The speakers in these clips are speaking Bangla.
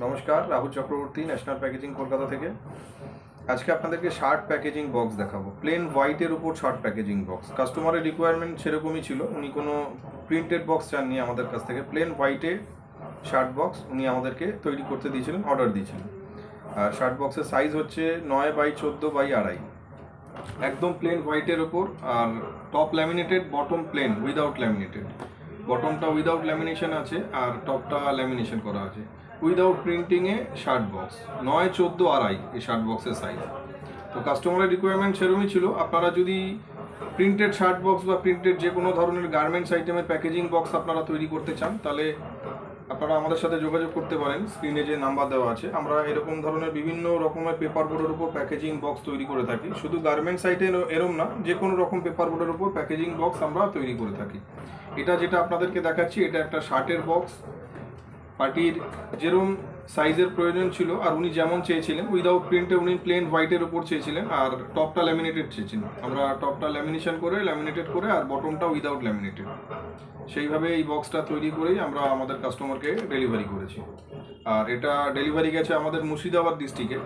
নমস্কার, রাহুল চক্রবর্তী, ন্যাশনাল প্যাকেজিং কলকাতা থেকে। আজকে আপনাদেরকে শার্ট প্যাকেজিং বক্স দেখাবো। প্লেন হোয়াইটের উপর শার্ট প্যাকেজিং বক্স। কাস্টমারের রিকোয়ারমেন্ট সেরকমই ছিল, উনি কোনো প্রিন্টেড বক্স চাননি আমাদের কাছ থেকে। প্লেন হোয়াইটে শার্ট বক্স উনি আমাদেরকে তৈরি করতে দিয়েছিলেন, অর্ডার দিয়েছিলেন। আর শার্ট বক্সের সাইজ হচ্ছে 9x14x2। একদম প্লেন হোয়াইটের ওপর, আর top laminated, bottom plain without laminated. বটমটা উইদাউট ল্যামিনেশন আছে আর টপটা ল্যামিনেশন করা আছে। উইদাউট প্রিন্টিংয়ে শার্ট বক্স 9x14x2 এই শার্ট বক্সের সাইজ। তো কাস্টমারের রিকোয়ারমেন্ট সেরকমই ছিল। আপনারা যদি প্রিন্টেড শার্ট বক্স বা প্রিন্টেড যে কোনো ধরনের গার্মেন্টস আইটেমের প্যাকেজিং বক্স আপনারা তৈরি করতে চান, তাহলে আপনারা আমাদের সাথে যোগাযোগ করতে পারেন। স্ক্রিনে যে নাম্বার দেওয়া আছে, আমরা এরকম ধরনের বিভিন্ন রকমের পেপার বোর্ডের উপর প্যাকেজিং বক্স তৈরি করে থাকি। শুধু গার্মেন্টস আইটেম এরম না, যে কোনো রকম পেপার বোর্ডের উপর প্যাকেজিং বক্স আমরা তৈরি করে থাকি। এটা যেটা আপনাদেরকে দেখাচ্ছি, এটা একটা শার্টের বক্স। পার্টির যেরকম সাইজের প্রয়োজন ছিল আর উনি যেমন চেয়েছিলেন, উইদাউট প্রিন্টে উনি প্লেন হোয়াইটের উপর চেয়েছিলেন, আর টপটা ল্যামিনেটেড চেয়েছিলেন। আমরা টপটা ল্যামিনেটেড করে আর বটমটা উইদাউট ল্যামিনেটেড, সেইভাবে এই বক্সটা তৈরি করেই আমরা আমাদের কাস্টমারকে ডেলিভারি করেছি। আর এটা ডেলিভারি গেছে আমাদের মুর্শিদাবাদ ডিস্ট্রিক্টে।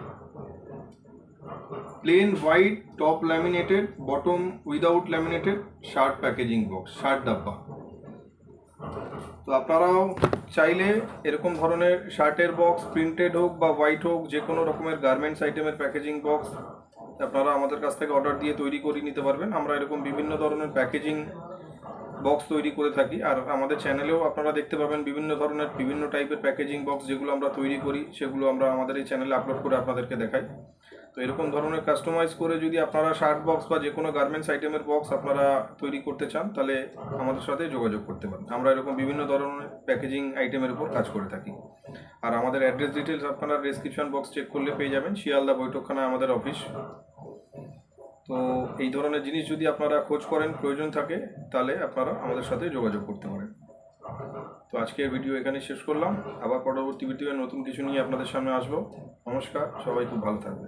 Plane white, top laminated, bottom without laminated shirt packaging box, shirt ডাব্বা। তো আপনারাও চাইলে এরকম ধরনের শার্টের বক্স, প্রিন্টেড হোক বা হোয়াইট হোক, যে কোনো রকমের গার্মেন্টস আইটেমের প্যাকেজিং বক্স আপনারা আমাদের কাছ থেকে অর্ডার দিয়ে তৈরি করে নিতে পারবেন। আমরা এরকম বিভিন্ন ধরনের প্যাকেজিং বক্স তৈরি করে থাকি। আর আমাদের চ্যানেলেও আপনারা দেখতে পাবেন বিভিন্ন ধরনের বিভিন্ন টাইপের প্যাকেজিং বক্স যেগুলো আমরা তৈরি করি, সেগুলো আমরা আমাদের এই চ্যানেলে আপলোড করে আপনাদেরকে দেখাই। তো এরকম ধরনের কাস্টমাইজ করে যদি আপনারা শার্ট বক্স বা যে কোনো গার্মেন্টস আইটেমের বক্স আপনারা তৈরি করতে চান, তাহলে আমাদের সাথে যোগাযোগ করতে পারেন। আমরা এরকম বিভিন্ন ধরনের প্যাকেজিং আইটেমের উপর কাজ করে থাকি। আর আমাদের অ্যাড্রেস ডিটেলস আপনারা ডেসক্রিপশন বক্স চেক করলে পেয়ে যাবেন। শিয়ালদা বৈঠকখানায় আমাদের অফিস। তো এই ধরনের জিনিস যদি আপনারা খোঁজ করেন, প্রয়োজন থাকে, তাহলে আপনারা আমাদের সাথে যোগাযোগ করতে পারেন। তো আজকের ভিডিও এখানে শেষ করলাম। আবার পরবর্তী ভিডিওয়ে নতুন কিছু নিয়ে আপনাদের সামনে আসবো। নমস্কার, সবাই খুব ভালো থাকবে।